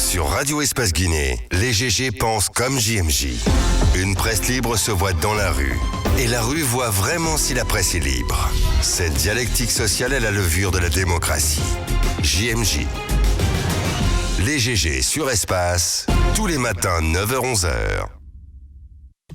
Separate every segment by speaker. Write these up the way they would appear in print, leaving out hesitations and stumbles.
Speaker 1: Sur Radio Espace Guinée, les GG pensent comme JMJ. Une presse libre se voit dans la rue. Et la rue voit vraiment si la presse est libre. Cette dialectique sociale est la levure de la démocratie. JMJ. Les GG sur Espace, tous les matins 9h-11h.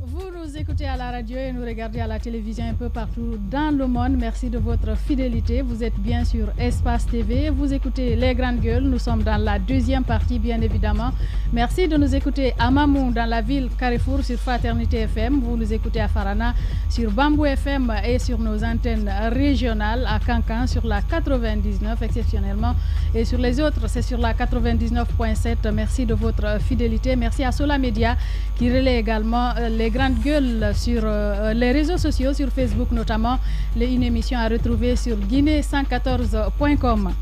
Speaker 2: Vous nous écoutez à la radio et nous regardez à la télévision un peu partout dans le monde. Merci de votre fidélité. Vous êtes bien sur Espace TV. Vous écoutez Les Grandes Gueules. Nous sommes dans la deuxième partie, bien évidemment. Merci de nous écouter à Mamou, dans la ville Carrefour, sur Fraternité FM. Vous nous écoutez à Farana, sur Bambou FM et sur nos antennes régionales, à Cancan, sur la 99 exceptionnellement. Et sur les autres, c'est sur la 99.7. Merci de votre fidélité. Merci à Sola Media qui relaie également les grandes gueules sur les réseaux sociaux, sur Facebook notamment. Une émission à retrouver sur guinée114.com.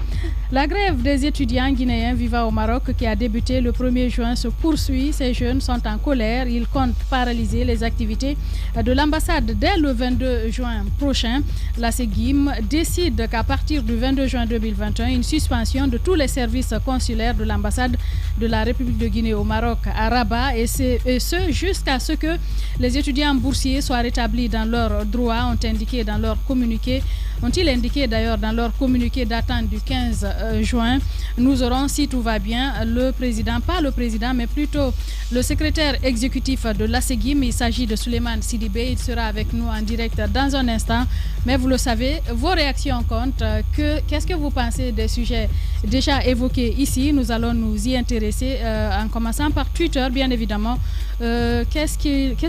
Speaker 2: La grève des étudiants guinéens vivant au Maroc qui a débuté le 1er juin se poursuit. Ces jeunes sont en colère. Ils comptent paralyser les activités de l'ambassade dès le 22 juin prochain. La SEGIM décide qu'à partir du 22 juin 2021, une suspension de tous les services consulaires de l'ambassade de la République de Guinée au Maroc à Rabat, et ce jusqu'à ce que les étudiants boursiers soient rétablis dans leurs droits, ont-ils indiqué dans leur communiqué datant du 15 juin. Nous aurons, si tout va bien, mais plutôt le secrétaire exécutif de l'ASEGIM. Il s'agit de Souleymane Sidibé. Il sera avec nous en direct dans un instant. Mais vous le savez, vos réactions comptent. Qu'est-ce que vous pensez des sujets déjà évoqués ici? Nous allons nous y intéresser en commençant par Twitter, bien évidemment. Qu'est-ce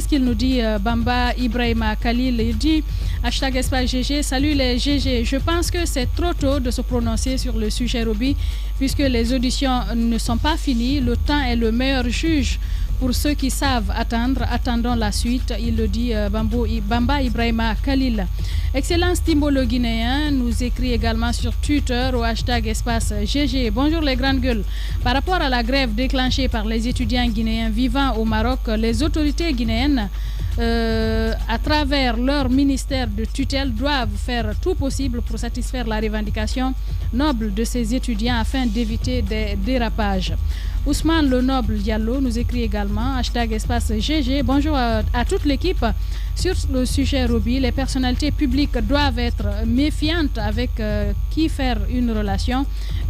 Speaker 2: qu'il nous dit Bamba Ibrahima Khalil? Il dit hashtag Espace GG, salut les GG. Je pense que c'est trop tôt de se prononcer sur le sujet Roby, puisque les auditions ne sont pas finies. Le temps est le meilleur juge pour ceux qui savent attendre. Attendons la suite, il le dit Bamba Ibrahima Khalil. Excellence Timbolo Guinéen nous écrit également sur Twitter au hashtag Espace GG. Bonjour les grandes gueules. Par rapport à la grève déclenchée par les étudiants guinéens vivant au Maroc, les autorités guinéennes, à travers leur ministère de tutelle, doivent faire tout possible pour satisfaire la revendication noble de ces étudiants afin d'éviter des dérapages. Ousmane Le Noble Diallo nous écrit également hashtag Espace GG. Bonjour à toute l'équipe. Sur le sujet Roby, les personnalités publiques doivent être méfiantes avec qui faire une relation,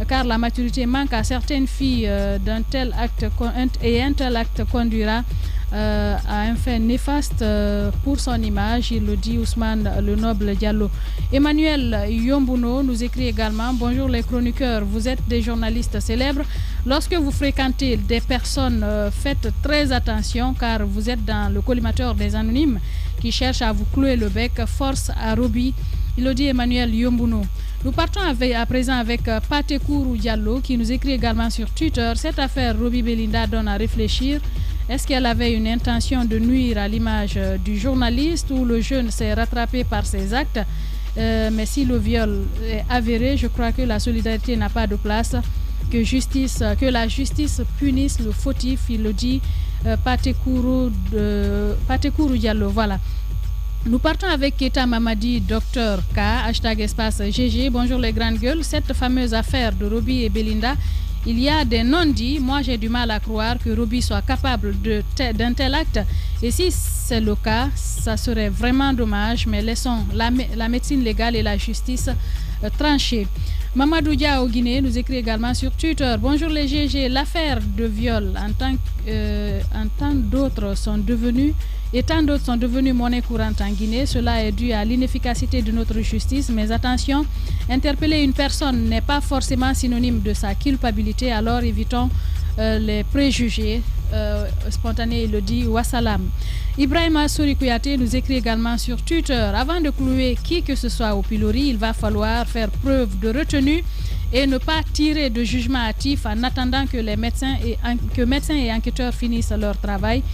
Speaker 2: car la maturité manque à certaines filles d'un tel acte et un tel acte conduira à un fait néfaste pour son image. Il le dit Ousmane Le Noble Diallo. Emmanuel Yombuno nous écrit également bonjour les chroniqueurs, vous êtes des journalistes célèbres. Lorsque vous fréquentez des personnes, faites très attention car vous êtes dans le collimateur des anonymes qui cherchent à vous clouer le bec. Force à Roby. Il le dit Emmanuel Yombuno. Nous partons à présent avec Patekourou Diallo qui nous écrit également sur Twitter. Cette affaire Roby Belinda donne à réfléchir. Est-ce qu'elle avait une intention de nuire à l'image du journaliste ou le jeune s'est rattrapé par ses actes? Mais si le viol est avéré, je crois que la solidarité n'a pas de place. Que la justice punisse le fautif, il le dit Patekourou Diallo. Voilà. Nous partons avec Keta Mamadi, Dr K, hashtag Espace GG. Bonjour les grandes gueules. Cette fameuse affaire de Roby et Belinda, il y a des non-dits. Moi, j'ai du mal à croire que Roby soit capable d'un tel acte. Et si c'est le cas, ça serait vraiment dommage. Mais laissons la médecine légale et la justice trancher. Mamadou Dia au Guinée nous écrit également sur Twitter. Bonjour les GG. L'affaire de viol, tant d'autres sont devenus monnaie courante en Guinée. Cela est dû à l'inefficacité de notre justice. Mais attention, interpeller une personne n'est pas forcément synonyme de sa culpabilité. Alors évitons les préjugés spontanés, il le dit. Wassalam. Ibrahima Souri Kouyaté nous écrit également sur Twitter. Avant de clouer qui que ce soit au pilori, il va falloir faire preuve de retenue et ne pas tirer de jugement hâtif en attendant que médecins et enquêteurs finissent leur travail.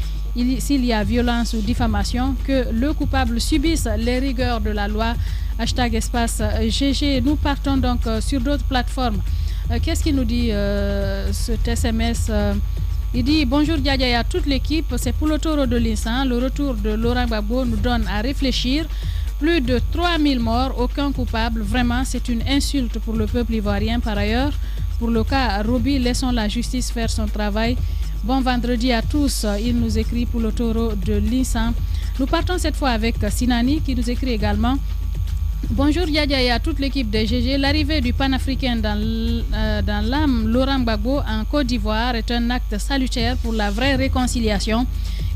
Speaker 2: S'il y a violence ou diffamation, que le coupable subisse les rigueurs de la loi. Hashtag Espace GG. Nous partons donc sur d'autres plateformes. Qu'est-ce qu'il nous dit cet SMS? Il dit bonjour Diadia et à toute l'équipe. C'est pour le taureau de l'Insan. Le retour de Laurent Gbagbo nous donne à réfléchir. Plus de 3000 morts, aucun coupable. Vraiment, c'est une insulte pour le peuple ivoirien. Par ailleurs, Pour le cas Roby, laissons la justice faire son travail. Bon vendredi à tous. Il nous écrit pour le taureau de l'Insan. Nous partons cette fois avec Sinani qui nous écrit également. Bonjour Yaya et à toute l'équipe de GG. L'arrivée du panafricain dans l'âme Laurent Gbagbo en Côte d'Ivoire est un acte salutaire pour la vraie réconciliation.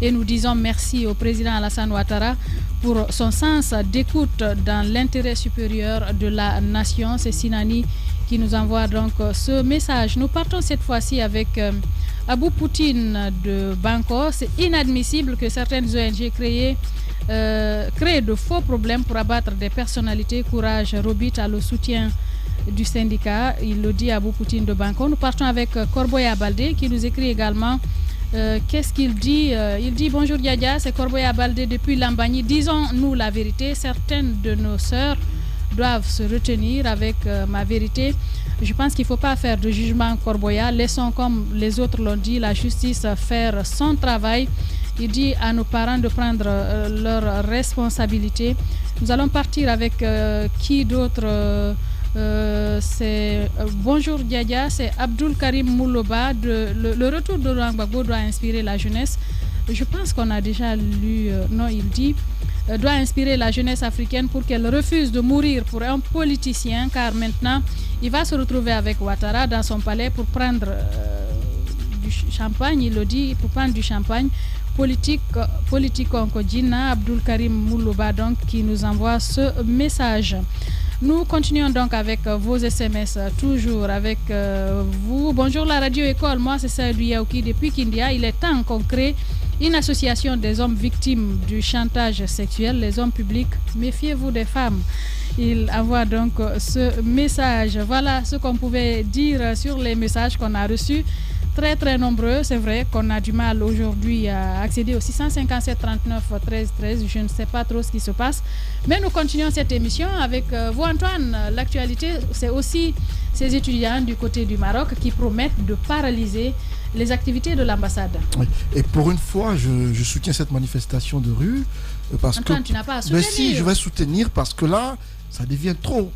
Speaker 2: Et nous disons merci au président Alassane Ouattara pour son sens d'écoute dans l'intérêt supérieur de la nation. C'est Sinani qui nous envoie donc ce message. Nous partons cette fois-ci avec Abou Poutine de Banco. C'est inadmissible que certaines ONG créent de faux problèmes pour abattre des personnalités. Courage, Robit a le soutien du syndicat. Il le dit Abou Poutine de Banco. Nous partons avec Corboya Baldé qui nous écrit également. Qu'est-ce qu'il dit? Il dit bonjour Yaya, c'est Corboya Baldé depuis Lambagny. Disons-nous la vérité, certaines de nos sœurs doivent se retenir avec ma vérité. Je pense qu'il ne faut pas faire de jugement Corboya. Laissons, comme les autres l'ont dit, la justice faire son travail. Il dit à nos parents de prendre leurs responsabilités. Nous allons partir avec qui d'autre? C'est bonjour Yaya, c'est Abdul Karim Mouloba. Le retour de Laurent Gbagbo doit inspirer la jeunesse. Je pense qu'on a déjà lu. Non, il dit doit inspirer la jeunesse africaine pour qu'elle refuse de mourir pour un politicien, car maintenant il va se retrouver avec Ouattara dans son palais pour prendre du champagne. Il le dit, pour prendre du champagne politique Onkojina. Abdul Karim Mouloba donc qui nous envoie ce message. Nous continuons donc avec vos SMS, toujours avec vous. Bonjour la radio école, moi c'est Saïdou Yaouki depuis Kindia. Il est temps qu'on crée une association des hommes victimes du chantage sexuel, les hommes publics, méfiez-vous des femmes. Il envoie donc ce message. Voilà ce qu'on pouvait dire sur les messages qu'on a reçus. Très très nombreux, c'est vrai qu'on a du mal aujourd'hui à accéder au 657 39 13 13. Je ne sais pas trop ce qui se passe, mais nous continuons cette émission avec vous Antoine. L'actualité, c'est aussi ces étudiants du côté du Maroc qui promettent de paralyser les activités de l'ambassade. Oui.
Speaker 3: Et pour une fois, je soutiens cette manifestation de rue parce
Speaker 2: Antoine,
Speaker 3: que
Speaker 2: tu n'as pas à soutenir.
Speaker 3: Mais si, je vais soutenir parce que là, ça devient trop.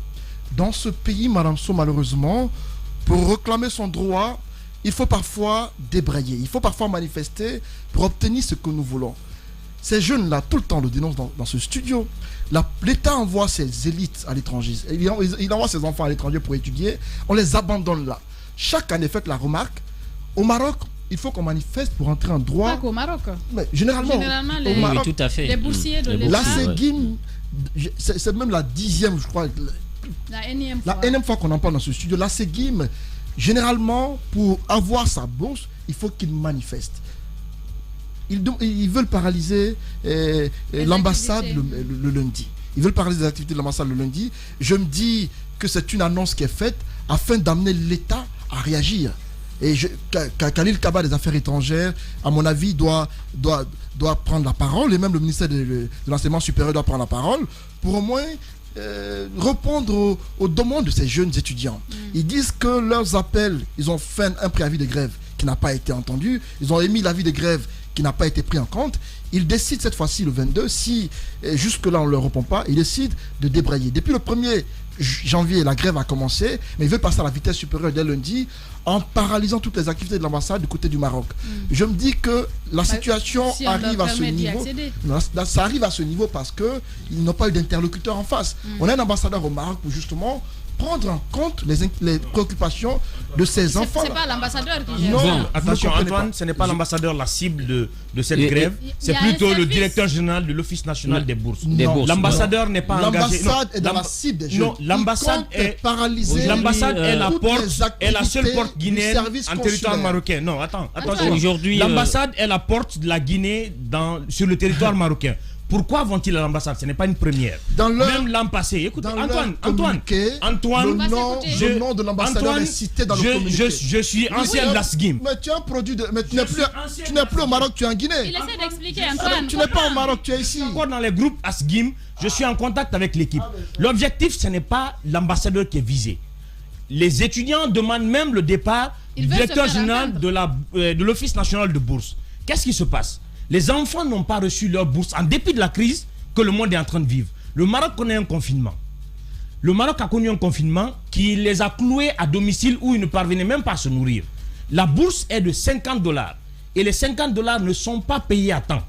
Speaker 3: Dans ce pays, Madame So, malheureusement, pour réclamer son droit, il faut parfois débrayer, il faut parfois manifester pour obtenir ce que nous voulons. Ces jeunes-là, tout le temps, le dénoncent dans ce studio. L'État envoie ses élites à l'étranger, il envoie ses enfants à l'étranger pour étudier, on les abandonne là. Chaque année, faites la remarque, au Maroc, il faut qu'on manifeste pour entrer en droit.
Speaker 2: Pas qu'au Maroc.
Speaker 3: Mais généralement
Speaker 2: les,
Speaker 3: au Maroc,
Speaker 4: oui, tout à fait.
Speaker 2: Les boursiers de l'État.
Speaker 3: La Séguim, c'est même la 10e, je crois.
Speaker 2: La énième
Speaker 3: fois. La énième fois qu'on en parle dans ce studio. La Séguim, généralement, pour avoir sa bourse, il faut qu'il manifeste. Ils veulent paralyser l'ambassade le lundi. Ils veulent paralyser les activités de l'ambassade le lundi. Je me dis que c'est une annonce qui est faite afin d'amener l'État à réagir. Et Khalil Kaba des Affaires étrangères, à mon avis, doit prendre la parole, et même le ministère de l'Enseignement supérieur doit prendre la parole, pour au moins répondre aux demandes de ces jeunes étudiants. Ils disent que leurs appels, ils ont fait un préavis de grève qui n'a pas été entendu, ils ont émis l'avis de grève qui n'a pas été pris en compte. Ils décident cette fois-ci, le 22, si jusque-là on ne leur répond pas, ils décident de débrayer. Depuis le 1er janvier, la grève a commencé, mais ils veulent passer à la vitesse supérieure dès lundi en paralysant toutes les activités de l'ambassade du côté du Maroc. Je me dis que la situation arrive à ce niveau. Ça arrive à ce niveau parce qu'ils n'ont pas eu d'interlocuteur en face. On a un ambassadeur au Maroc pour justement prendre en compte les préoccupations de ces enfants.
Speaker 2: C'est pas l'ambassadeur qui gère.
Speaker 5: Non, attention Antoine, ce n'est pas l'ambassaire la cible de cette grève, c'est plutôt le directeur général de l'Office national des bourses. L'ambassadeur n'est pas engagé.
Speaker 3: L'ambassade est dans la cible des jeunes.
Speaker 5: Non, l'ambassade est paralysée. L'ambassade est la seule porte guinéenne en territoire marocain. Non, attention.
Speaker 4: Aujourd'hui,
Speaker 5: l'ambassade est la porte de la Guinée sur le territoire marocain. Pourquoi vont-ils à l'ambassade? Ce n'est pas une première. Même l'an passé, écoutez, Antoine,
Speaker 3: le nom de l'ambassadeur est cité dans le communiqué.
Speaker 5: Je suis ancien de la SGIM.
Speaker 3: Mais tu es un produit de... Mais tu n'es plus au Maroc, tu es en Guinée.
Speaker 2: Il essaie d'expliquer, Antoine.
Speaker 3: Tu n'es pas au Maroc, tu es ici.
Speaker 5: Encore dans les groupes ASGIM, je suis en contact avec l'équipe. L'objectif, ce n'est pas l'ambassadeur qui est visé. Les étudiants demandent même le départ du directeur général de l'Office national de bourse. Qu'est-ce qui se passe? Les enfants n'ont pas reçu leur bourse en dépit de la crise que le monde est en train de vivre. Le Maroc connaît un confinement. Le Maroc a connu un confinement qui les a cloués à domicile où ils ne parvenaient même pas à se nourrir. La bourse est de $50 et les $50 ne sont pas payés à temps.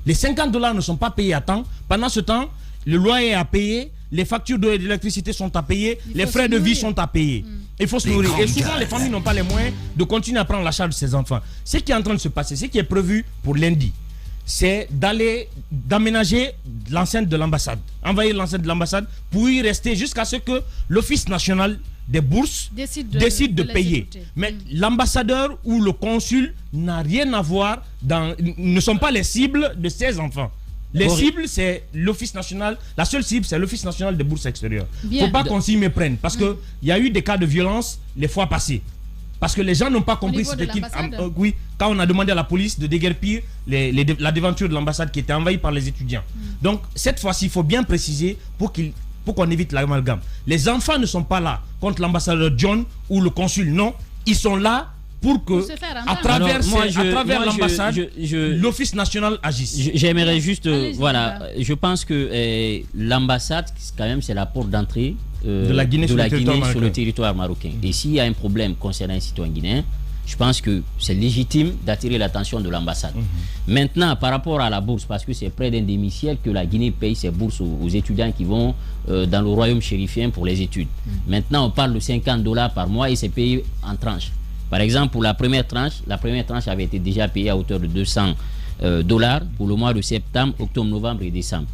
Speaker 5: Les $50 ne sont pas payés à temps. Pendant ce temps, le loyer est à payer, les factures d'électricité sont à payer, les frais de vie sont à payer. Il faut se nourrir. Et souvent, les familles n'ont pas les moyens de continuer à prendre la charge de ses enfants. Ce qui est en train de se passer, ce qui est prévu pour lundi, c'est d'aménager l'enceinte de l'ambassade, envahir l'enceinte de l'ambassade pour y rester jusqu'à ce que l'Office national des bourses décide de payer. Mais l'ambassadeur ou le consul n'a rien à voir, ne sont pas les cibles de ces enfants. Les cibles, c'est l'Office national, la seule cible, c'est l'Office national des bourses extérieures. Il ne faut pas qu'on s'y méprenne, parce qu'il y a eu des cas de violence les fois passées. Parce que les gens n'ont pas compris quand on a demandé à la police de déguerpir la devanture de l'ambassade qui était envahie par les étudiants. Donc, cette fois-ci, il faut bien préciser pour qu'on évite l'amalgame. Les enfants ne sont pas là contre l'ambassadeur John ou le consul, non. Ils sont là pour que, à travers l'ambassade, l'Office national agisse.
Speaker 4: J'aimerais juste, je pense que l'ambassade, quand même, c'est la porte d'entrée de la Guinée sur le territoire marocain. Et s'il y a un problème concernant un citoyen guinéen, je pense que c'est légitime d'attirer l'attention de l'ambassade. Maintenant, par rapport à la bourse, parce que c'est près d'un demi-siècle que la Guinée paye ses bourses aux étudiants qui vont dans le royaume chérifien pour les études. Maintenant, on parle de $50 par mois et c'est payé en tranches. Par exemple, pour la première tranche avait été déjà payée à hauteur de $200 pour le mois de septembre, octobre, novembre et décembre.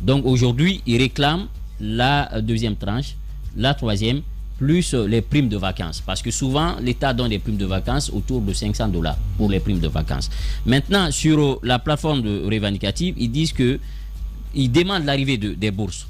Speaker 4: Donc aujourd'hui, ils réclament la deuxième tranche, la troisième, plus les primes de vacances. Parce que souvent, l'État donne des primes de vacances autour de $500 pour les primes de vacances. Maintenant, sur la plateforme de revendicative, ils disent qu'ils demandent l'arrivée des bourses.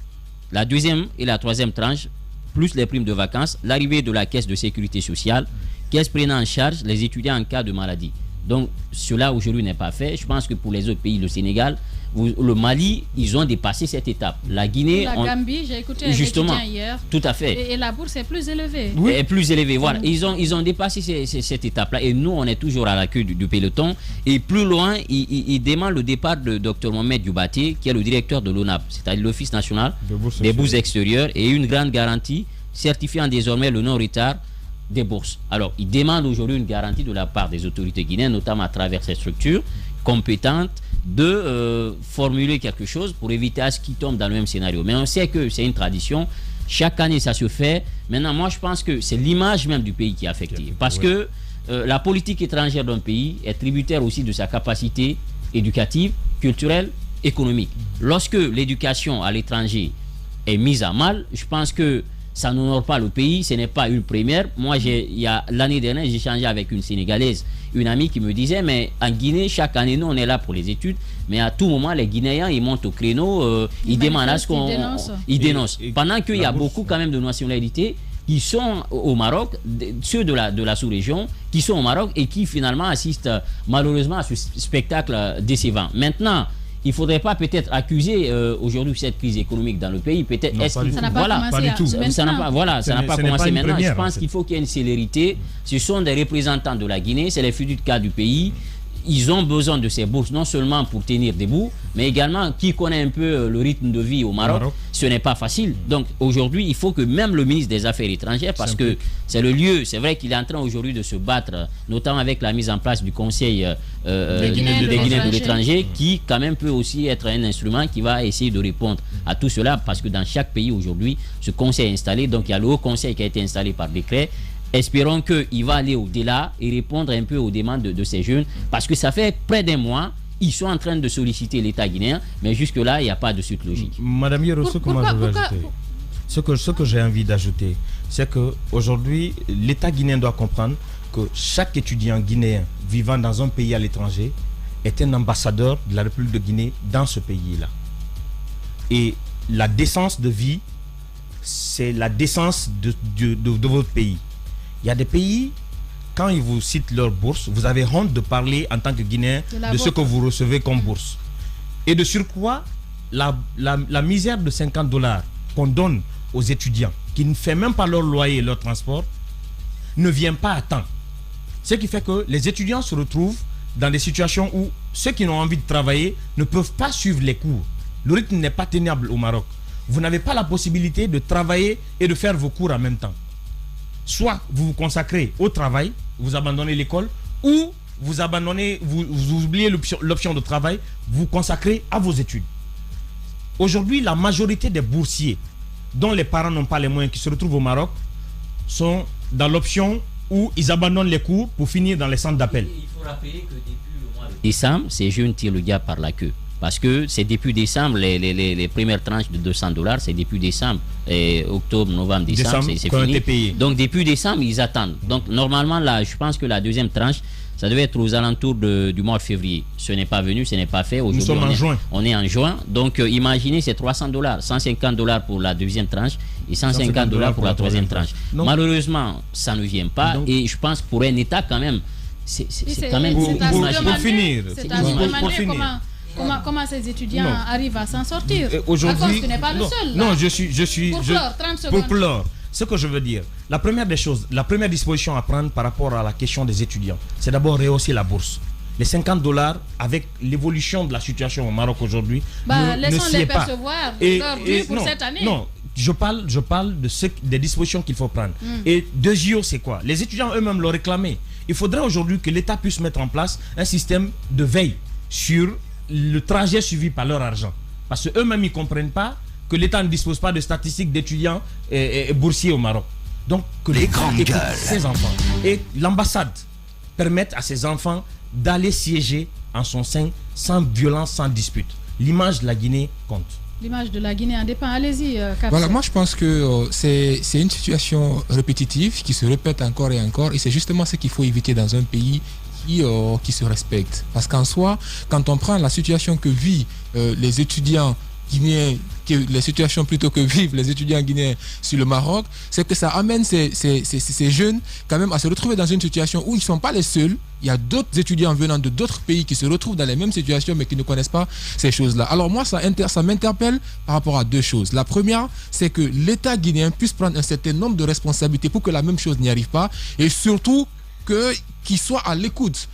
Speaker 4: La deuxième et la troisième tranche, plus les primes de vacances, l'arrivée de la caisse de sécurité sociale, caisse prenant en charge les étudiants en cas de maladie. Donc, cela aujourd'hui n'est pas fait. Je pense que pour les autres pays, le Sénégal, le Mali, ils ont dépassé cette étape. La Guinée...
Speaker 2: La Gambie, j'ai écouté les étudiants hier.
Speaker 4: Tout à fait.
Speaker 2: Et la bourse est plus élevée.
Speaker 4: Oui. Est plus élevée, voilà. Ils ont dépassé cette étape-là. Et nous, on est toujours à la queue du peloton. Et plus loin, ils demandent le départ de Dr Mohamed Diobaté, qui est le directeur de l'ONAP, c'est-à-dire l'Office national des bourses extérieures, et une grande garantie certifiant désormais le non-retard des bourses. Alors, ils demandent aujourd'hui une garantie de la part des autorités guinéennes, notamment à travers ces structures compétentes, de formuler quelque chose pour éviter à ce qu'ils tombent dans le même scénario. Mais on sait que c'est une tradition. Chaque année, ça se fait. Maintenant, moi, je pense que c'est l'image même du pays qui est affectée. Parce que la politique étrangère d'un pays est tributaire aussi de sa capacité éducative, culturelle, économique. Lorsque l'éducation à l'étranger est mise à mal, je pense que ça n'honore pas le pays, ce n'est pas une première. Moi, l'année dernière, j'ai échangé avec une Sénégalaise, une amie qui me disait, mais en Guinée, chaque année, nous, on est là pour les études, mais à tout moment, les Guinéens, ils montent au créneau, ils demandent à ce qu'on... Ils dénoncent. Pendant qu'il y a beaucoup quand même de nationalités qui sont au Maroc, ceux de la sous-région, qui sont au Maroc et qui finalement assistent malheureusement à ce spectacle décevant. Maintenant, il ne faudrait pas peut-être accuser aujourd'hui cette crise économique dans le pays. Peut-être
Speaker 2: ça n'a pas commencé
Speaker 4: ça n'a pas commencé maintenant. Je pense qu'il faut qu'il y ait une célérité. Ce sont des représentants de la Guinée, c'est les futurs cas du pays. Ils ont besoin de ces bourses, non seulement pour tenir debout, mais également, qui connaît un peu le rythme de vie au Maroc, ce n'est pas facile. Donc aujourd'hui, il faut que même le ministre des Affaires étrangères, parce que c'est le lieu, c'est vrai qu'il est en train aujourd'hui de se battre, notamment avec la mise en place du Conseil des Guinéens de l'étranger, qui quand même peut aussi être un instrument qui va essayer de répondre à tout cela, parce que dans chaque pays aujourd'hui, ce Conseil est installé, donc il y a le Haut Conseil qui a été installé par décret. Espérons qu'il va aller au-delà et répondre un peu aux demandes de ces jeunes, parce que ça fait près d'un mois, ils sont en train de solliciter l'État guinéen, mais jusque-là, il n'y a pas de suite logique.
Speaker 5: Madame Yero, ce que j'ai envie d'ajouter, c'est qu'aujourd'hui, l'État guinéen doit comprendre que chaque étudiant guinéen vivant dans un pays à l'étranger est un ambassadeur de la République de Guinée dans ce pays-là. Et la décence de vie, c'est la décence de votre pays. Il y a des pays, quand ils vous citent leur bourse, vous avez honte de parler en tant que Guinéen de ce que vous recevez comme bourse. Et de surcroît, la misère de $50 qu'on donne aux étudiants, qui ne fait même pas leur loyer et leur transport, ne vient pas à temps. Ce qui fait que les étudiants se retrouvent dans des situations où ceux qui ont envie de travailler ne peuvent pas suivre les cours. Le rythme n'est pas tenable au Maroc. vous n'avez pas la possibilité de travailler et de faire vos cours en même temps. Soit vous vous consacrez au travail, vous abandonnez l'école, ou vous oubliez l'option de travail, vous consacrez à vos études. Aujourd'hui, la majorité des boursiers dont les parents n'ont pas les moyens, qui se retrouvent au Maroc, sont dans l'option où ils abandonnent les cours pour finir dans les centres d'appel.
Speaker 4: Il faut rappeler que depuis le mois de décembre, ces jeunes tirent le diable par la queue. Parce que c'est depuis décembre, les premières tranches de $200, c'est depuis décembre, octobre, novembre, décembre, c'est fini.
Speaker 5: Payé.
Speaker 4: Donc depuis décembre, ils attendent. Donc normalement, là, je pense que la deuxième tranche, ça devait être aux alentours du mois de février. Ce n'est pas venu, ce n'est pas fait.
Speaker 5: Nous sommes en juin.
Speaker 4: On est en juin. Donc imaginez, c'est $300, $150 pour la deuxième tranche et $150 pour la troisième tranche.
Speaker 5: Non.
Speaker 4: Malheureusement, ça ne vient pas. Donc, et je pense que pour un État, quand même, c'est quand même...
Speaker 5: Pour finir.
Speaker 2: C'est à se demander comment ces étudiants arrivent à s'en sortir. Aujourd'hui, ce n'est pas le seul.
Speaker 5: Non,
Speaker 2: Pour
Speaker 5: clore, ce que je veux dire, la première des choses, la première disposition à prendre par rapport à la question des étudiants, c'est d'abord rehausser la bourse. Les $50 avec l'évolution de la situation au Maroc aujourd'hui,
Speaker 2: laissons-les percevoir leur dû pour cette année.
Speaker 5: Non, je parle des dispositions qu'il faut prendre. Et deuxièmement, c'est quoi? Les étudiants eux-mêmes l'ont réclamé. Il faudrait aujourd'hui que l'État puisse mettre en place un système de veille sur le trajet suivi par leur argent. Parce qu'eux-mêmes, ils ne comprennent pas que l'État ne dispose pas de statistiques d'étudiants et boursiers au Maroc. Donc, que l'État écoute ces enfants. Et l'ambassade permette à ces enfants d'aller siéger en son sein sans violence, sans dispute. L'image de la Guinée compte.
Speaker 2: L'image de la Guinée en dépend. Allez-y, Kapsa.
Speaker 6: Voilà, moi je pense que c'est une situation répétitive qui se répète encore et encore. Et c'est justement ce qu'il faut éviter dans un pays qui se respecte. Parce qu'en soi, quand on prend la situation que vivent les étudiants guinéens, les situations plutôt que vivent les étudiants guinéens sur le Maroc, c'est que ça amène ces jeunes quand même à se retrouver dans une situation où ils ne sont pas les seuls. Il y a d'autres étudiants venant de d'autres pays qui se retrouvent dans les mêmes situations mais qui ne connaissent pas ces choses-là. Alors moi, ça m'interpelle par rapport à deux choses. La première, c'est que l'État guinéen puisse prendre un certain nombre de responsabilités pour que la même chose n'y arrive pas, et surtout qu'il soit à l'écoute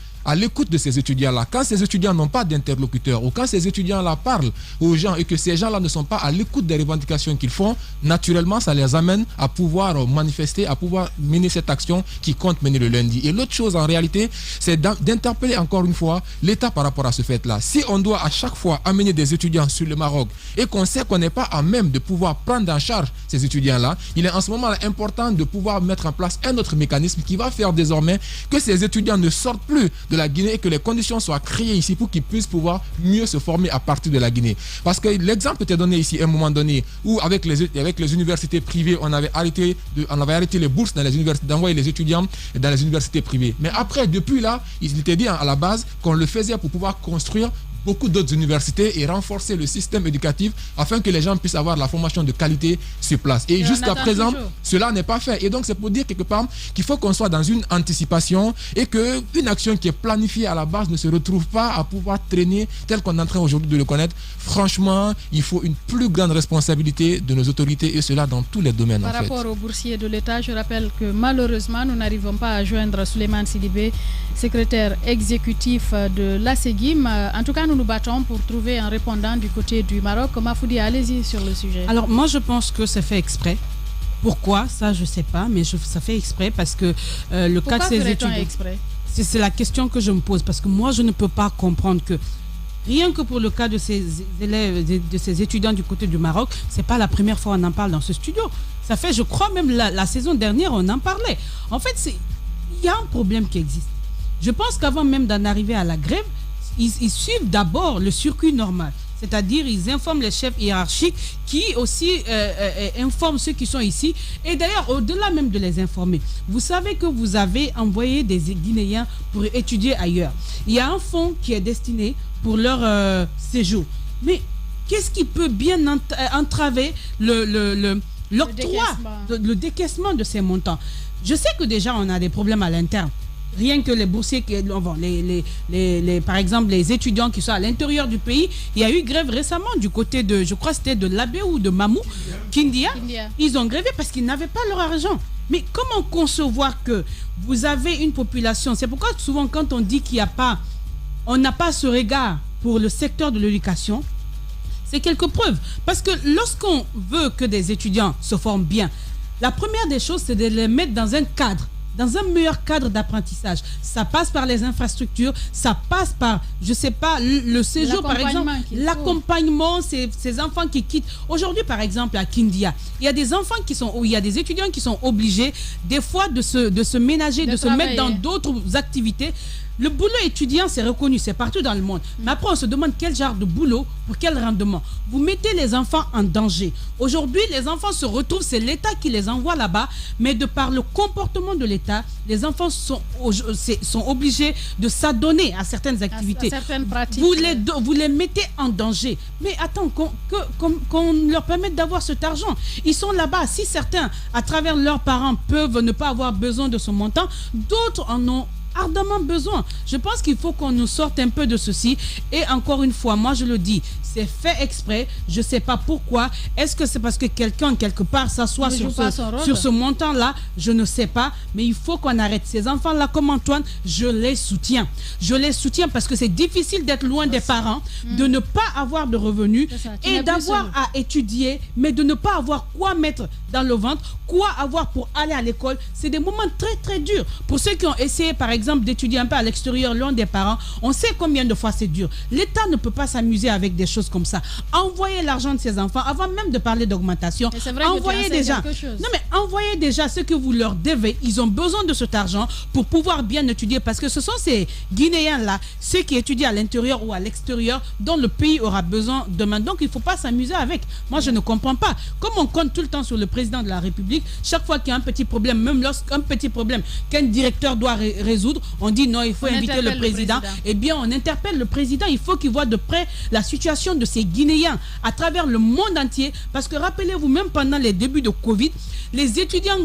Speaker 6: de ces étudiants-là. Quand ces étudiants n'ont pas d'interlocuteur, ou quand ces étudiants-là parlent aux gens et que ces gens-là ne sont pas à l'écoute des revendications qu'ils font, naturellement, ça les amène à pouvoir manifester, à pouvoir mener cette action qui compte mener le lundi. Et l'autre chose, en réalité, c'est d'interpeller encore une fois l'État par rapport à ce fait-là. Si on doit à chaque fois amener des étudiants sur le Maroc et qu'on sait qu'on n'est pas à même de pouvoir prendre en charge ces étudiants-là, il est en ce moment important de pouvoir mettre en place un autre mécanisme qui va faire désormais que ces étudiants ne sortent plus de la Guinée et que les conditions soient créées ici pour qu'ils puissent pouvoir mieux se former à partir de la Guinée. Parce que l'exemple était donné ici à un moment donné où avec les universités privées, on avait arrêté les bourses dans les universités, d'envoyer les étudiants dans les universités privées. Mais après, depuis là, il était dit à la base qu'on le faisait pour pouvoir construire beaucoup d'autres universités et renforcer le système éducatif afin que les gens puissent avoir la formation de qualité sur place. Et jusqu'à présent, cela n'est pas fait. Et donc, c'est pour dire quelque part qu'il faut qu'on soit dans une anticipation et qu'une action qui est planifiée à la base ne se retrouve pas à pouvoir traîner tel qu'on est en train aujourd'hui de le connaître. Franchement, il faut une plus grande responsabilité de nos autorités et cela dans tous les domaines.
Speaker 2: Par rapport aux boursiers de l'État, je rappelle que malheureusement, nous n'arrivons pas à joindre Souleymane Sidibé, secrétaire exécutif de l'ASEGIM. En tout cas, nous nous battons pour trouver un répondant du côté du Maroc. Mafoudi, allez-y sur le sujet.
Speaker 7: Alors moi je pense que c'est fait exprès. Pourquoi? Ça je sais pas, mais ça fait exprès parce que le cas de ces étudiants... C'est la question que je me pose, parce que moi je ne peux pas comprendre que rien que pour le cas de ces élèves, de ces étudiants du côté du Maroc, c'est pas la première fois qu'on en parle dans ce studio. Ça fait, je crois même la saison dernière on en parlait. En fait, il y a un problème qui existe. Je pense qu'avant même d'en arriver à la grève, ils suivent d'abord le circuit normal. C'est-à-dire, ils informent les chefs hiérarchiques qui aussi informent ceux qui sont ici. Et d'ailleurs, au-delà même de les informer, vous savez que vous avez envoyé des Guinéens pour étudier ailleurs. Il y a un fonds qui est destiné pour leur séjour. Mais qu'est-ce qui peut bien entraver l'octroi, le décaissement de ces montants? Je sais que déjà, on a des problèmes à l'interne. Rien que les boursiers, par exemple les étudiants qui sont à l'intérieur du pays, il y a eu grève récemment du côté de, je crois c'était de Labé ou de Mamou, Kindia. Ils ont grévé parce qu'ils n'avaient pas leur argent. Mais comment concevoir que vous avez une population? C'est pourquoi souvent quand on dit on n'a pas ce regard pour le secteur de l'éducation, C'est quelques preuves. Parce que lorsqu'on veut que des étudiants se forment bien, la première des choses, c'est de les mettre dans un cadre, dans un meilleur cadre d'apprentissage. Ça passe par les infrastructures, ça passe par, je sais pas, le séjour, par exemple, l'accompagnement, ces enfants qui quittent. Aujourd'hui, par exemple, à Kindia, il y a des enfants il y a des étudiants qui sont obligés, des fois, de se ménager, de se mettre dans d'autres activités. Le boulot étudiant, c'est reconnu, c'est partout dans le monde. Mais après, on se demande quel genre de boulot, pour quel rendement. Vous mettez les enfants en danger. Aujourd'hui, les enfants se retrouvent, c'est l'État qui les envoie là-bas, mais de par le comportement de l'État, les enfants sont obligés de s'adonner à certaines activités.
Speaker 2: À certaines pratiques.
Speaker 7: Vous les mettez en danger. Mais attends, qu'on leur permette d'avoir cet argent. Ils sont là-bas. Si certains, à travers leurs parents, peuvent ne pas avoir besoin de ce montant, d'autres en ont ardemment besoin. Je pense qu'il faut qu'on nous sorte un peu de ceci. Et encore une fois, moi je le dis, c'est fait exprès. Je ne sais pas pourquoi. Est-ce que c'est parce que quelqu'un, quelque part, s'assoit sur ce montant-là? Je ne sais pas. Mais il faut qu'on arrête. Ces enfants-là, comme Antoine, je les soutiens. Je les soutiens parce que c'est difficile d'être loin des parents, de ne pas avoir de revenus et d'avoir à étudier, mais de ne pas avoir quoi mettre dans le ventre, quoi avoir pour aller à l'école. C'est des moments très, très durs. Pour ceux qui ont essayé, par exemple, d'étudier un peu à l'extérieur, loin des parents, on sait combien de fois c'est dur. L'État ne peut pas s'amuser avec des choses comme ça. Envoyez l'argent de ces enfants, avant même de parler d'augmentation. Envoyez déjà. Non, mais envoyez déjà ce que vous leur devez. Ils ont besoin de cet argent pour pouvoir bien étudier, parce que ce sont ces Guinéens-là, ceux qui étudient à l'intérieur ou à l'extérieur, dont le pays aura besoin demain. Donc, il ne faut pas s'amuser avec. Moi, je ne comprends pas. Comme on compte tout le temps sur le président de la République, chaque fois qu'il y a un petit problème, même lorsqu'un petit problème qu'un directeur doit résoudre, on dit non, il faut inviter le président. Eh bien, on interpelle le président. Il faut qu'il voit de près la situation de ces Guinéens à travers le monde entier. Parce que rappelez-vous, même pendant les débuts de Covid, les étudiants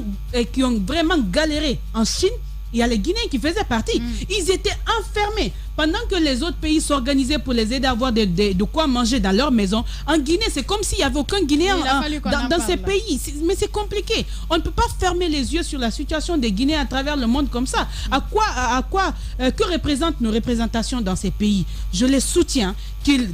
Speaker 7: qui ont vraiment galéré en Chine, il y a les Guinéens qui faisaient partie. Ils étaient enfermés. Pendant que les autres pays s'organisaient pour les aider à avoir de quoi manger dans leur maison, en Guinée, c'est comme s'il n'y avait aucun Guinéen dans ces pays. Mais c'est compliqué. On ne peut pas fermer les yeux sur la situation des Guinéens à travers le monde comme ça. Que représentent nos représentations dans ces pays? Je les soutiens, qu'ils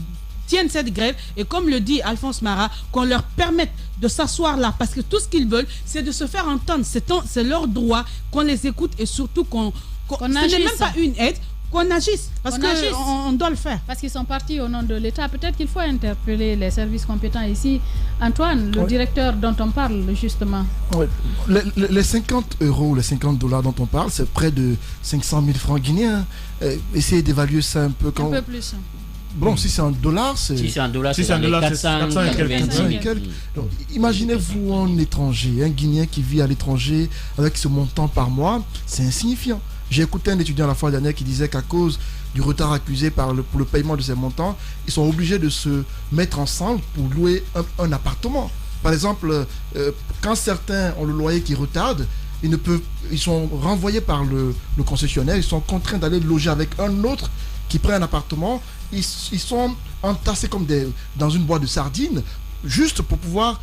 Speaker 7: tiennent cette grève, et comme le dit Alphonse Mara, qu'on leur permette de s'asseoir là, parce que tout ce qu'ils veulent, c'est de se faire entendre. C'est leur droit, qu'on les écoute, et surtout ce n'est même pas une aide, qu'on agisse, parce qu'on doit le faire.
Speaker 2: Parce qu'ils sont partis au nom de l'État. Peut-être qu'il faut interpeller les services compétents ici. Antoine, le directeur dont on parle justement.
Speaker 3: Oui. Les 50 €, les 50 $ dont on parle, c'est près de 500 000 francs guinéens. Essayez d'évaluer ça un peu.
Speaker 2: Un peu plus.
Speaker 3: Bon, si c'est en dollars, c'est...
Speaker 4: Si c'est en dollars, c'est
Speaker 5: 400
Speaker 3: et quelques. Donc, imaginez-vous un étranger, un Guinéen qui vit à l'étranger avec ce montant par mois, c'est insignifiant. J'ai écouté un étudiant la fois dernière qui disait qu'à cause du retard accusé pour le paiement de ces montants, ils sont obligés de se mettre ensemble pour louer un appartement. Par exemple, quand certains ont le loyer qui retarde, ils sont renvoyés par le concessionnaire, ils sont contraints d'aller loger avec un autre qui prend un appartement. Ils sont entassés comme dans une boîte de sardines, juste pour pouvoir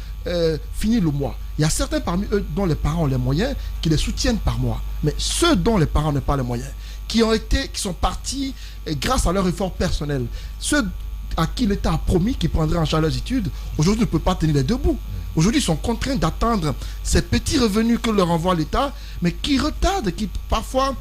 Speaker 3: finir le mois. Il y a certains parmi eux dont les parents ont les moyens qui les soutiennent par mois. Mais ceux dont les parents n'ont pas les moyens, qui sont partis grâce à leur effort personnel, ceux à qui l'État a promis qu'ils prendraient en charge leurs études, aujourd'hui ne peuvent pas tenir les deux bouts. Aujourd'hui, ils sont contraints d'attendre ces petits revenus que leur envoie l'État, mais qui retardent, qui parfois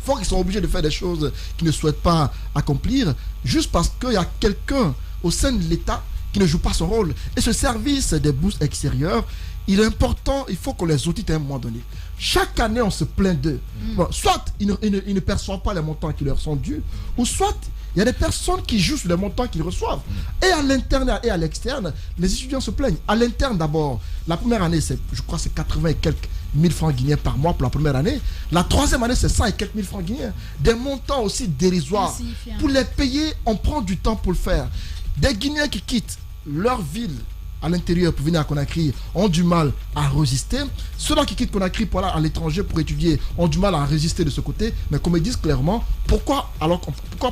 Speaker 3: font qu'ils sont obligés de faire des choses qu'ils ne souhaitent pas accomplir, juste parce qu'il y a quelqu'un au sein de l'État qui ne joue pas son rôle. Et ce service des bourses extérieures, il est important, il faut qu'on les audite à un moment donné. Chaque année, on se plaint d'eux. Bon, soit ils ne perçoivent pas les montants qui leur sont dus, ou soit il y a des personnes qui jouent sur les montants qu'ils reçoivent. Et à l'interne et à l'externe, les étudiants se plaignent. À l'interne d'abord, la première année, je crois que c'est 80 et quelques 1000 francs guinéens par mois pour la première année. La troisième année, c'est 100 et quelques 1000 francs guinéens. Des montants aussi dérisoires. Pour les payer, on prend du temps pour le faire. Des Guinéens qui quittent leur ville à l'intérieur pour venir à Conakry ont du mal à résister. Ceux-là qui quittent Conakry pour aller à l'étranger pour étudier ont du mal à résister de ce côté. Mais comme ils disent clairement, pourquoi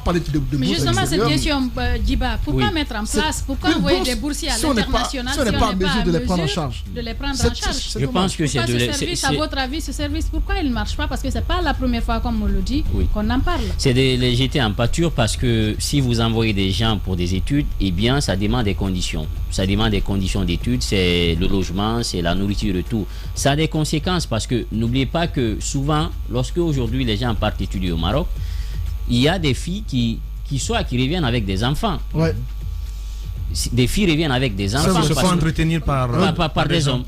Speaker 3: parler de bourses?
Speaker 2: Mais justement, cette question, Djiba, pourquoi mettre en place, pourquoi envoyer des boursiers à l'international
Speaker 3: si on n'est pas en mesure de les prendre en charge?
Speaker 2: Je
Speaker 4: pense que c'est
Speaker 2: à votre avis, ce service, pourquoi il ne marche pas? Parce que ce n'est pas la première fois, comme on le dit, qu'on en parle.
Speaker 4: C'est de jeter en pâture parce que si vous envoyez des gens pour des études, eh bien, ça demande des conditions. Ça demande des conditions d'études, c'est le logement, c'est la nourriture et tout. Ça a des conséquences parce que n'oubliez pas que souvent, lorsque aujourd'hui les gens partent étudier au Maroc, il y a des filles qui reviennent avec des enfants.
Speaker 3: Ouais.
Speaker 4: Des filles reviennent avec des enfants.
Speaker 5: Se font entretenir par
Speaker 4: des hommes.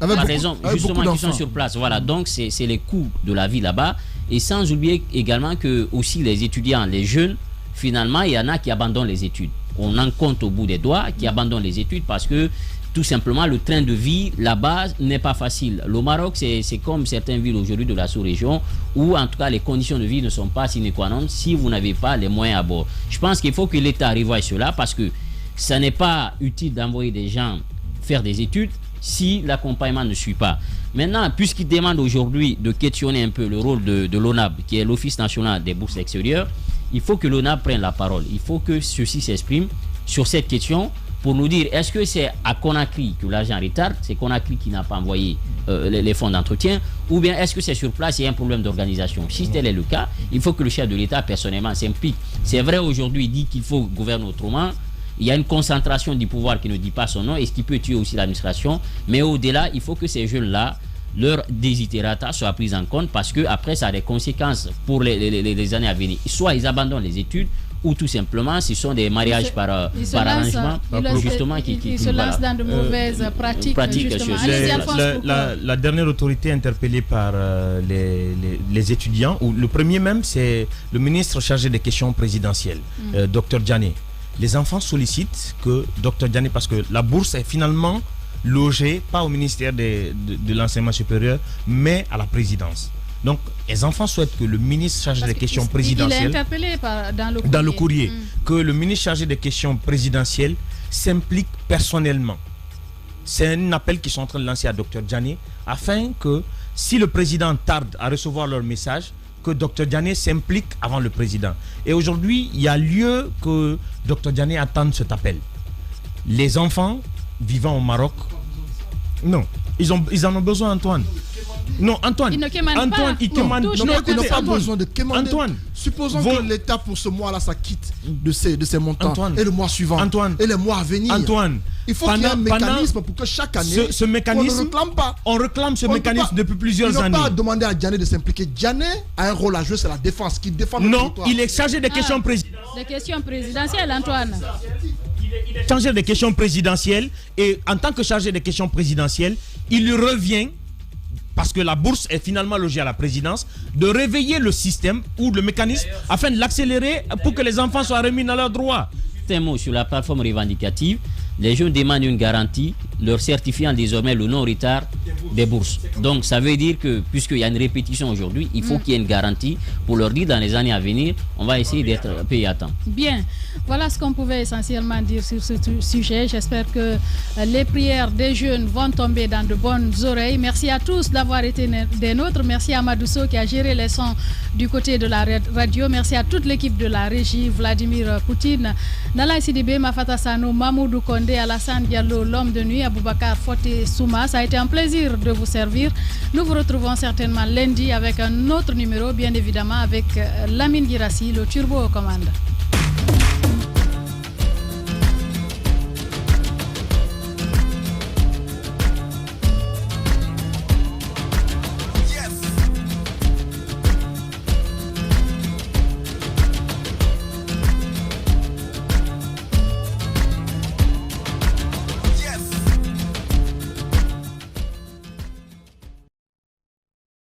Speaker 4: Justement, qui sont sur place. Voilà, donc c'est les coûts de la vie là-bas. Et sans oublier également que aussi les étudiants, les jeunes, finalement, il y en a qui abandonnent les études. On en compte au bout des doigts qui abandonnent les études parce que tout simplement le train de vie là-bas n'est pas facile. Le Maroc, c'est comme certaines villes aujourd'hui de la sous-région où en tout cas les conditions de vie ne sont pas sine qua non si vous n'avez pas les moyens à bord. Je pense qu'il faut que l'État revoie cela parce que ça n'est pas utile d'envoyer des gens faire des études si l'accompagnement ne suit pas. Maintenant, puisqu'il demande aujourd'hui de questionner un peu le rôle de l'ONAB, qui est l'Office national des bourses extérieures, il faut que l'ONAB prenne la parole. Il faut que ceux-ci s'expriment sur cette question pour nous dire est-ce que c'est à Conakry que l'argent retarde, c'est Conakry qui n'a pas envoyé les fonds d'entretien, ou bien est-ce que c'est sur place, il y a un problème d'organisation. Si tel est le cas, il faut que le chef de l'État personnellement s'implique. C'est vrai, aujourd'hui, il dit qu'il faut gouverner autrement. Il y a une concentration du pouvoir qui ne dit pas son nom et ce qui peut tuer aussi l'administration. Mais au-delà, il faut que ces jeunes-là, leur desiderata soient pris en compte parce que après ça a des conséquences pour les années à venir. Soit ils abandonnent les études ou tout simplement ce sont des mariages par arrangement justement qui
Speaker 2: se lancent dans de mauvaises pratiques.
Speaker 5: La dernière autorité interpellée par les étudiants, ou le premier même, c'est le ministre chargé des questions présidentielles, Dr Diané. Les enfants sollicitent que Dr Diané, parce que la bourse est finalement logée pas au ministère de l'enseignement supérieur mais à la présidence. Donc les enfants souhaitent que le ministre chargé des questions présidentielles,
Speaker 2: il est interpellé
Speaker 5: dans le courrier, que le ministre chargé des questions présidentielles s'implique personnellement. C'est un appel qu'ils sont en train de lancer à Dr Diané afin que si le président tarde à recevoir leur message, que Dr Diané s'implique avant le président. Et aujourd'hui, il y a lieu que Dr Diané attende cet appel. Les enfants vivant au Maroc, non, ils en ont besoin, Antoine. Non, Antoine.
Speaker 2: Ils ne quémandent pas.
Speaker 3: Ils n'ont pas besoin de quémander.
Speaker 5: Antoine.
Speaker 3: Supposons que l'État pour ce mois-là, ça quitte de ces montants.
Speaker 5: Antoine.
Speaker 3: Et le mois suivant.
Speaker 5: Antoine.
Speaker 3: Et les mois à venir.
Speaker 5: Antoine.
Speaker 3: Il faut qu'il y ait un mécanisme pour que chaque année,
Speaker 5: ce mécanisme,
Speaker 3: on ne réclame pas.
Speaker 5: On réclame ce mécanisme depuis plusieurs années.
Speaker 3: Ils n'ont pas demandé à Diané de s'impliquer. Diané a un rôle à jouer, c'est la défense. Qui défend le territoire.
Speaker 5: Non, il est chargé des questions présidentielles.
Speaker 2: Des questions présidentielles, Antoine.
Speaker 5: Il est chargé des questions présidentielles et en tant que chargé des questions présidentielles, il lui revient, parce que la bourse est finalement logée à la présidence, de réveiller le système ou le mécanisme afin de l'accélérer pour que les enfants soient remis dans leurs droits.
Speaker 4: Un mot sur la plateforme revendicative, les jeunes demandent une garantie, leur certifiant désormais le non-retard des bourses. Donc ça veut dire que, puisqu'il y a une répétition aujourd'hui, il faut qu'il y ait une garantie pour leur dire dans les années à venir, on va essayer d'être payé à temps.
Speaker 2: Bien, voilà ce qu'on pouvait essentiellement dire sur ce sujet. J'espère que les prières des jeunes vont tomber dans de bonnes oreilles. Merci à tous d'avoir été des nôtres. Merci à Madousso qui a géré les sons du côté de la radio. Merci à toute l'équipe de la régie, Vladimir Poutine, Nala Sidibé, Mafata Sano, Mamoudou Kondé, Alassane Diallo, l'homme de nuit, Aboubacar Foté Souma. Ça a été un plaisir de vous servir. Nous vous retrouvons certainement lundi avec un autre numéro, bien évidemment avec Lamine Girassi, le turbo aux commandes.